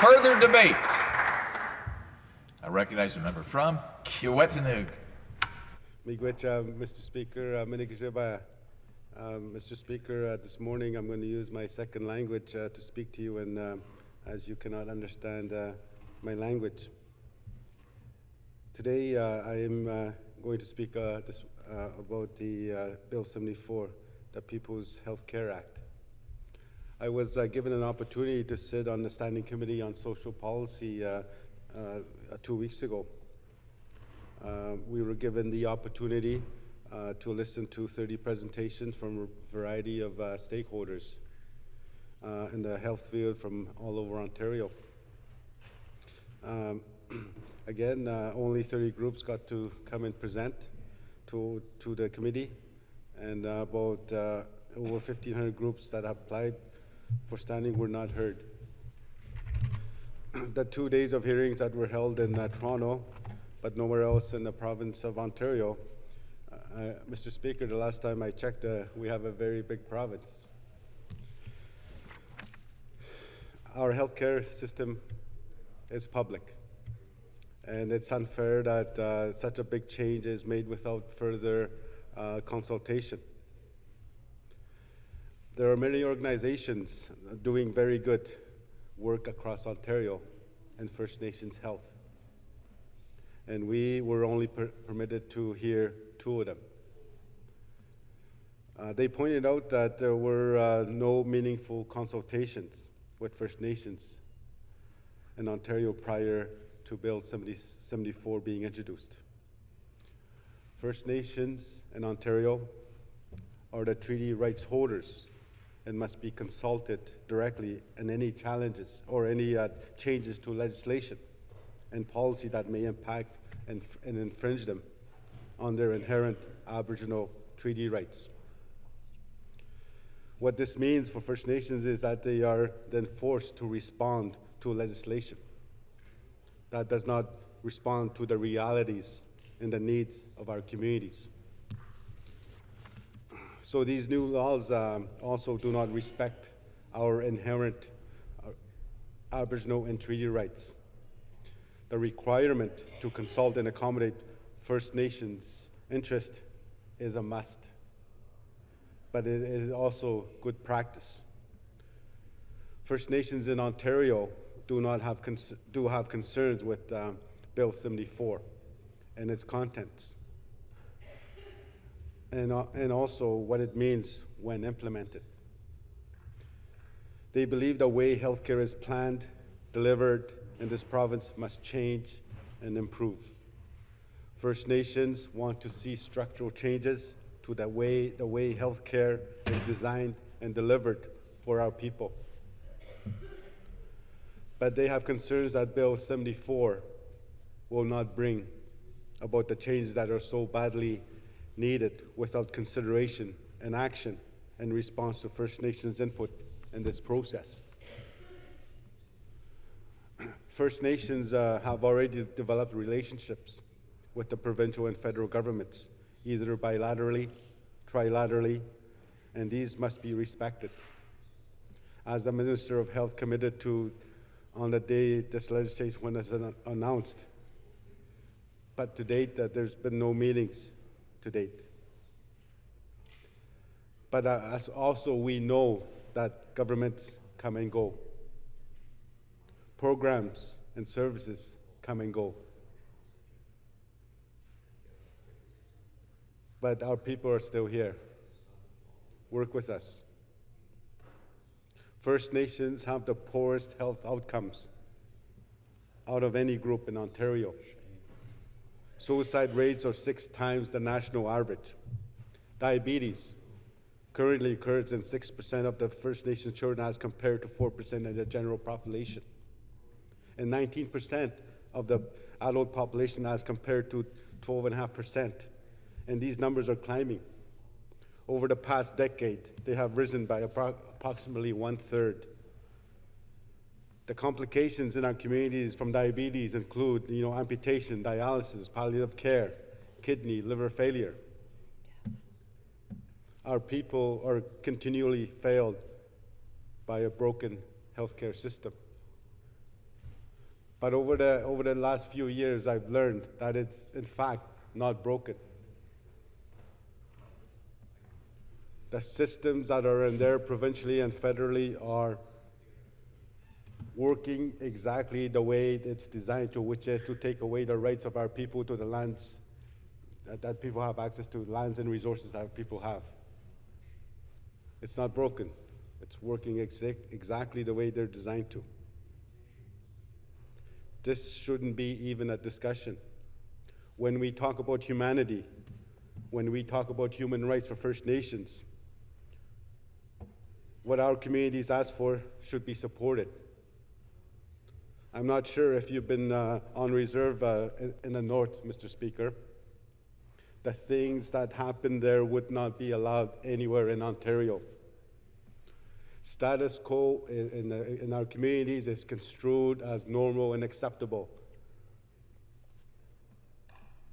further debate? I recognize the member from Kiwetanug. Mr. Speaker, Mr. Speaker, this morning I'm going to use my second language to speak to you, and as you cannot understand my language. Today I am going to speak about the Bill 74, the People's Health Care Act. I was given an opportunity to sit on the Standing Committee on Social Policy 2 weeks ago. We were given the opportunity to listen to 30 presentations from a variety of stakeholders in the health field from all over Ontario. Again, only 30 groups got to come and present to the committee, and about over 1,500 groups that applied for standing were not heard. The 2 days of hearings that were held in Toronto, but nowhere else in the province of Ontario, Mr. Speaker, the last time I checked, we have a very big province. Our healthcare system is public, and it's unfair that such a big change is made without further consultation. There are many organizations doing very good work across Ontario in First Nations health, and we were only permitted to hear 2 of them. They pointed out that there were no meaningful consultations with First Nations in Ontario prior to Bill 74 being introduced. First Nations in Ontario are the treaty rights holders and must be consulted directly in any challenges or any changes to legislation and policy that may impact and infringe them on their inherent Aboriginal treaty rights. What this means for First Nations is that they are then forced to respond to legislation that does not respond to the realities and the needs of our communities. So these new laws also do not respect our inherent Aboriginal and treaty rights. The requirement to consult and accommodate First Nations' interest is a must, but it is also good practice. First Nations in Ontario do have concerns with Bill 74 and its contents, and also what it means when implemented. They believe the way healthcare is planned, delivered in this province must change and improve. First Nations want to see structural changes to the way healthcare is designed and delivered for our people. But they have concerns that Bill 74 will not bring about the changes that are so badly needed without consideration and action in response to First Nations input in this process. First Nations have already developed relationships with the provincial and federal governments, either bilaterally, trilaterally, and these must be respected. As the Minister of Health committed to on the day this legislation was announced, but to date there's been no meetings to date. But as also we know that governments come and go. Programs and services come and go. But our people are still here. Work with us. First Nations have the poorest health outcomes out of any group in Ontario. Suicide rates are 6 times the national average. Diabetes currently occurs in 6% of the First Nations children as compared to 4% of the general population, and 19% of the adult population as compared to 12.5%. And these numbers are climbing. Over the past decade, they have risen by approximately 1/3. The complications in our communities from diabetes include, amputation, dialysis, palliative care, kidney, liver failure. Our people are continually failed by a broken healthcare system. But over the last few years, I've learned that it's, in fact, not broken. The systems that are in there provincially and federally are working exactly the way it's designed to, which is to take away the rights of our people to the lands that people have access to, lands and resources that people have. It's not broken. It's working exactly the way they're designed to. This shouldn't be even a discussion. When we talk about humanity, when we talk about human rights for First Nations, what our communities ask for should be supported. I'm not sure if you've been on reserve in the north, Mr. Speaker. The things that happen there would not be allowed anywhere in Ontario. Status quo in our communities is construed as normal and acceptable,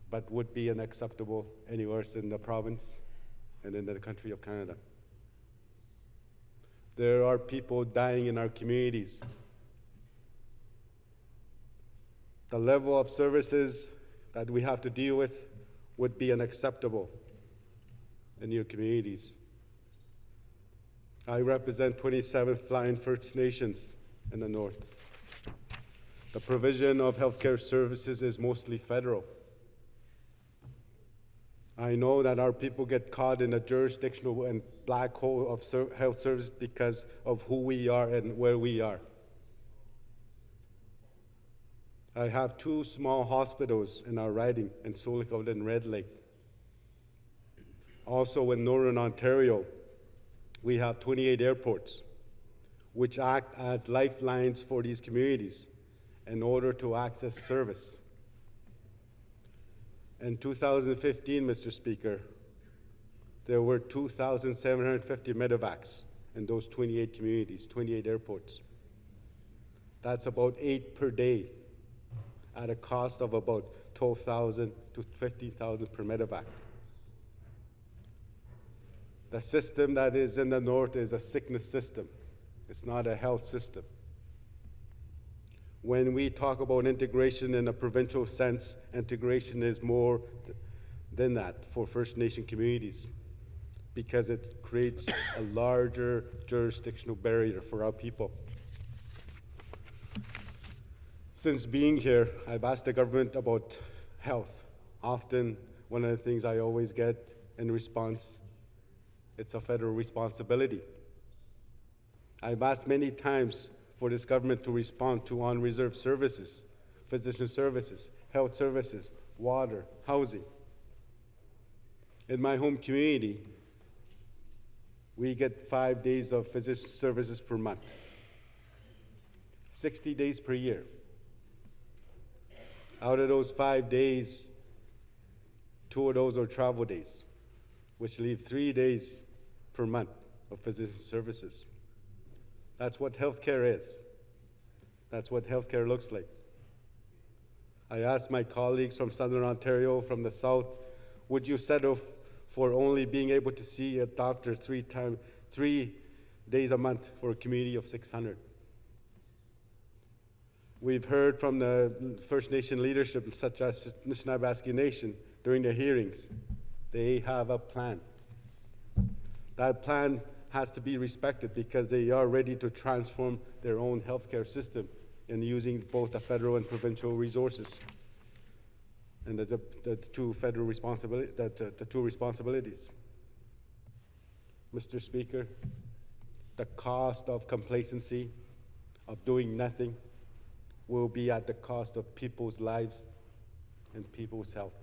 but would be unacceptable anywhere in the province and in the country of Canada. There are people dying in our communities. The level of services that we have to deal with would be unacceptable in your communities. I represent 27 Flying First Nations in the north. The provision of healthcare services is mostly federal. I know that our people get caught in a jurisdictional and black hole of health service because of who we are and where we are. I have 2 small hospitals in our riding, in Solihull and Red Lake. Also in Northern Ontario, we have 28 airports, which act as lifelines for these communities in order to access service. In 2015, Mr. Speaker, there were 2,750 medevacs in those 28 communities, 28 airports. That's about 8 per day at a cost of about $12,000 to $15,000 per medevac. The system that is in the north is a sickness system. It's not a health system. When we talk about integration in a provincial sense, integration is more than that for First Nation communities because it creates a larger jurisdictional barrier for our people. Since being here, I've asked the government about health. Often, one of the things I always get in response, it's a federal responsibility. I've asked many times for this government to respond to on-reserve services, physician services, health services, water, housing. In my home community, we get 5 days of physician services per month, 60 days per year. Out of those 5 days, 2 of those are travel days, which leave 3 days per month of physician services. That's what healthcare is. That's what healthcare looks like. I asked my colleagues from Southern Ontario, from the South, would you settle for only being able to see a doctor 3 days a month for a community of 600? We've heard from the First Nation leadership, such as Anishinaabe Nation, during the hearings. They have a plan. That plan has to be respected because they are ready to transform their own healthcare system in using both the federal and provincial resources and the two responsibilities. Mr. Speaker, the cost of complacency, of doing nothing, will be at the cost of people's lives and people's health.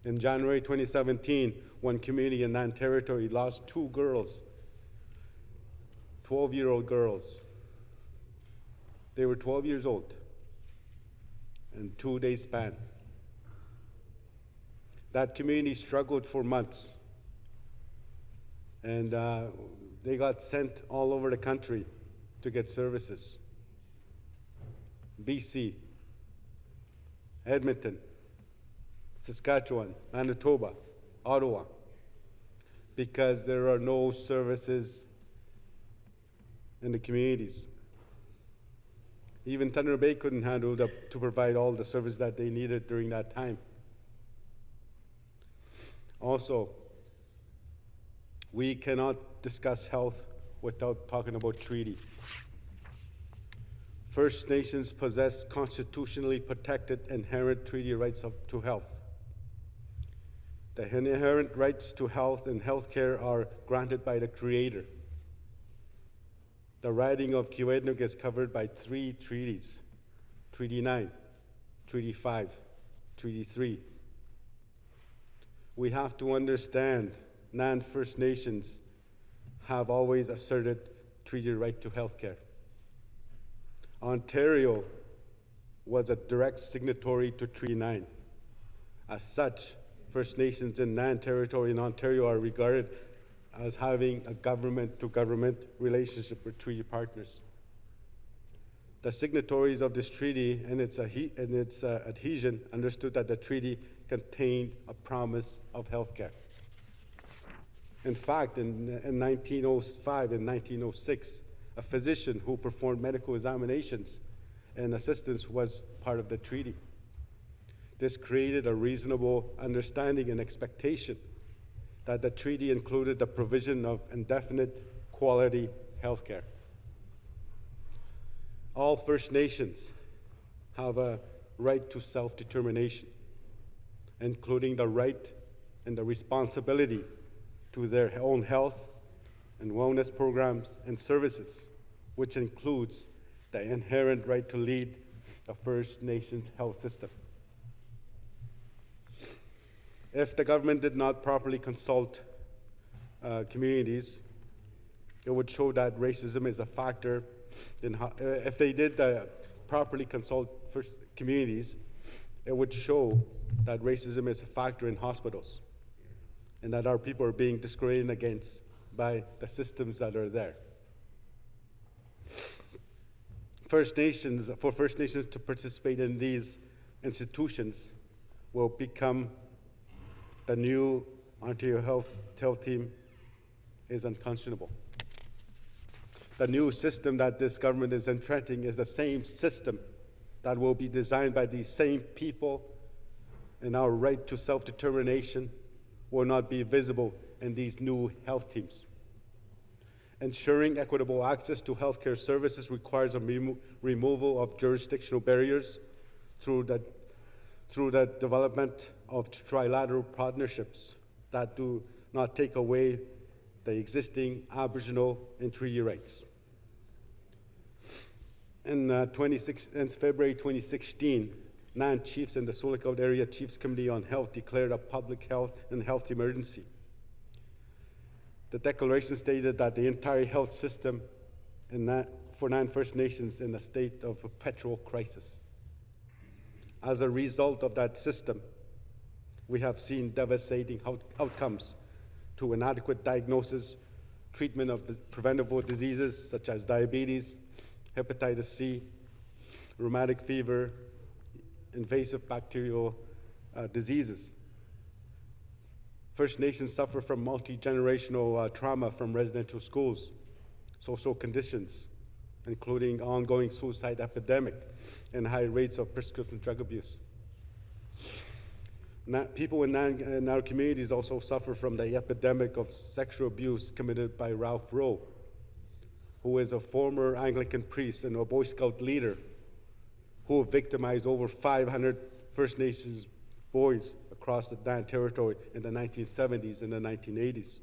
In January 2017, one community in Nan Territory lost 2 girls, 12-year-old girls. They were 12 years old in 2 days span. That community struggled for months, and they got sent all over the country to get services. BC, Edmonton, Saskatchewan, Manitoba, Ottawa, because there are no services in the communities. Even Thunder Bay couldn't handle to provide all the service that they needed during that time. Also, we cannot discuss health without talking about treaty. First Nations possess constitutionally protected inherent treaty rights to health. The inherent rights to health and healthcare are granted by the Creator. The riding of Kiwetnuk is covered by 3 treaties: Treaty 9, Treaty 5, Treaty 3. We have to understand non-First Nations have always asserted treaty right to healthcare. Ontario was a direct signatory to Treaty 9. As such, First Nations in Nan Territory in Ontario are regarded as having a government-to-government relationship with treaty partners. The signatories of this treaty and its adhesion understood that the treaty contained a promise of healthcare. In fact, in 1905 and 1906, a physician who performed medical examinations and assistance was part of the treaty. This created a reasonable understanding and expectation that the treaty included the provision of indefinite quality health care. All First Nations have a right to self-determination, including the right and the responsibility to their own health and wellness programs and services, which includes the inherent right to lead a First Nations health system. If the government did not properly consult communities, it would show that racism is a factor if they did properly consult first communities, it would show that racism is a factor in hospitals and that our people are being discriminated against by the systems that are there. For First Nations to participate in these institutions will become the new Ontario Health Team is unconscionable. The new system that this government is entrenching is the same system that will be designed by these same people, and our right to self-determination will not be visible in these new health teams. Ensuring equitable access to healthcare services requires a removal of jurisdictional barriers through the development of trilateral partnerships that do not take away the existing Aboriginal and treaty rights. In February 2016, 9 chiefs and the Sulikout Area Chiefs Committee on Health declared a public health and health emergency. The declaration stated that the entire health system for 9 First Nations in a state of perpetual crisis. As a result of that system, we have seen devastating outcomes to inadequate diagnosis, treatment of preventable diseases such as diabetes, hepatitis C, rheumatic fever, invasive bacterial diseases. First Nations suffer from multi-generational trauma from residential schools, social conditions, including ongoing suicide epidemic and high rates of prescription drug abuse. People in our communities also suffer from the epidemic of sexual abuse committed by Ralph Rowe, who is a former Anglican priest and a Boy Scout leader who victimized over 500 First Nations boys across the Dan Territory in the 1970s and the 1980s.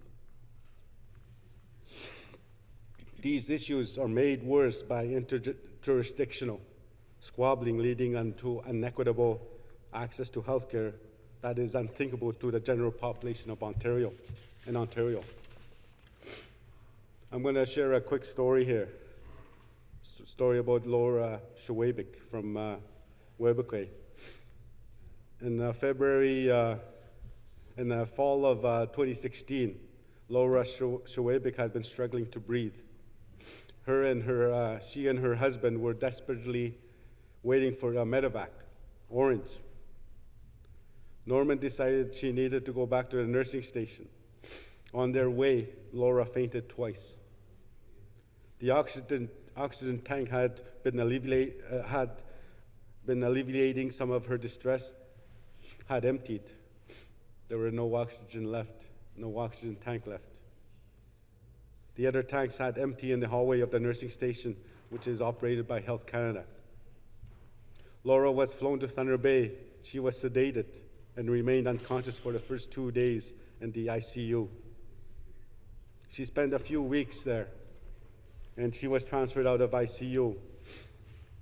These issues are made worse by interjurisdictional squabbling leading to inequitable access to healthcare that is unthinkable to the general population of Ontario. I'm going to share a quick story here. Story about Laura Shawabik from Webekwe. In the fall of 2016, Laura Shawabik had been struggling to breathe. She and her husband were desperately waiting for a medevac, orange. Norman decided she needed to go back to the nursing station. On their way, Laura fainted twice. The oxygen tank had been alleviating some of her distress had emptied. There were no oxygen left, no oxygen tank left. The other tanks sat empty in the hallway of the nursing station, which is operated by Health Canada. Laura was flown to Thunder Bay. She was sedated and remained unconscious for the first 2 days in the ICU. She spent a few weeks there, and she was transferred out of ICU.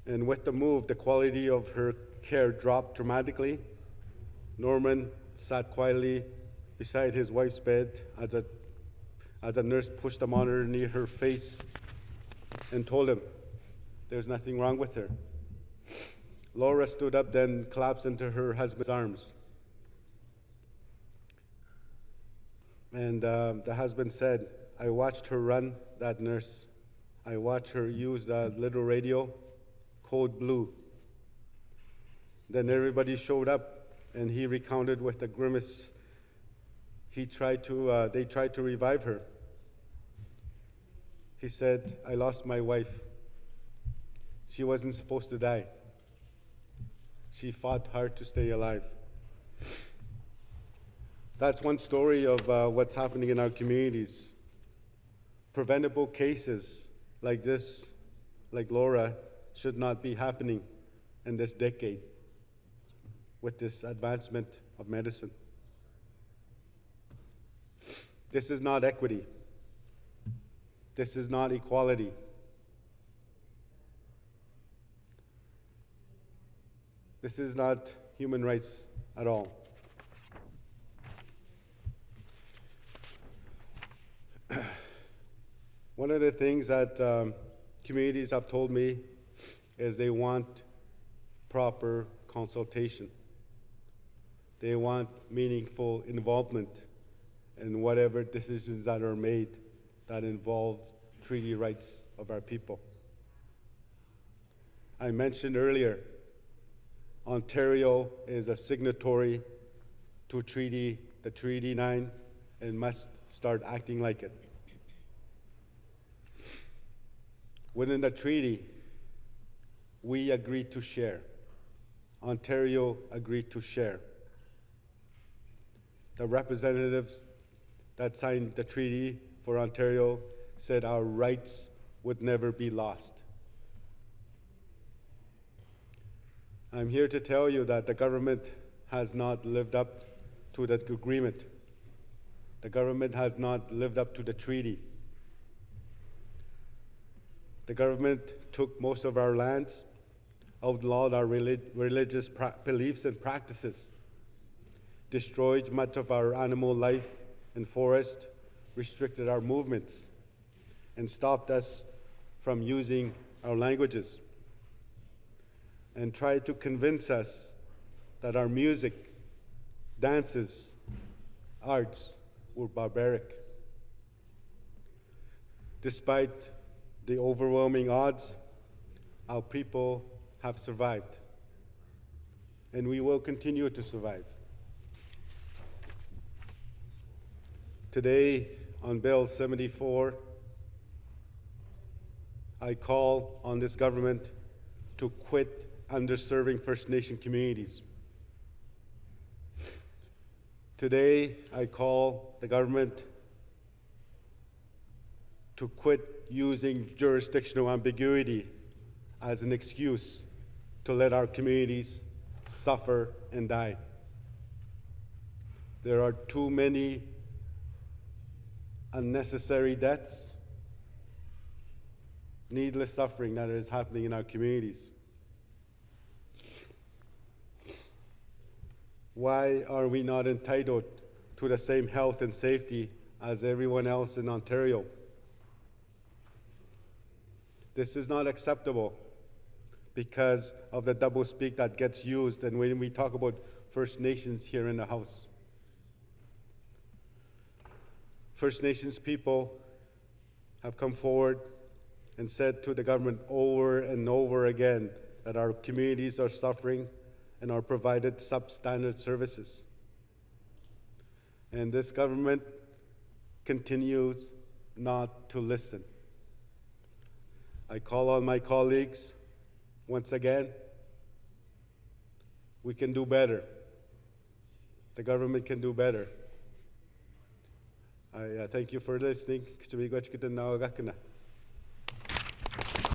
And with the move, the quality of her care dropped dramatically. Norman sat quietly beside his wife's bed as a nurse pushed a monitor near her face and told him there's nothing wrong with her. Laura stood up, then collapsed into her husband's arms. And the husband said, I watched her run, that nurse. I watched her use that little radio, code blue. Then everybody showed up, and he recounted with a grimace. They tried to revive her. He said, I lost my wife. She wasn't supposed to die. She fought hard to stay alive. That's one story of what's happening in our communities. Preventable cases like this, like Laura, should not be happening in this decade with this advancement of medicine. This is not equity. This is not equality. This is not human rights at all. One of the things that communities have told me is they want proper consultation. They want meaningful involvement in whatever decisions that are made that involve treaty rights of our people. I mentioned earlier, Ontario is a signatory to the Treaty 9, and must start acting like it. Within the treaty, we agreed to share. Ontario agreed to share. The representatives that signed the treaty for Ontario said our rights would never be lost. I'm here to tell you that the government has not lived up to that agreement. The government has not lived up to the treaty. The government took most of our lands, outlawed our religious beliefs and practices, destroyed much of our animal life and forest, restricted our movements, and stopped us from using our languages, and tried to convince us that our music, dances, arts were barbaric. Despite the overwhelming odds, our people have survived, and we will continue to survive. Today, on Bill 74, I call on this government to quit underserving First Nation communities. Today, I call the government to quit using jurisdictional ambiguity as an excuse to let our communities suffer and die. There are too many unnecessary deaths, needless suffering that is happening in our communities. Why are we not entitled to the same health and safety as everyone else in Ontario? This is not acceptable because of the doublespeak that gets used, and when we talk about First Nations here in the House. First Nations people have come forward and said to the government over and over again that our communities are suffering and are provided substandard services. And this government continues not to listen. I call on my colleagues once again. We can do better. The government can do better. I thank you for listening.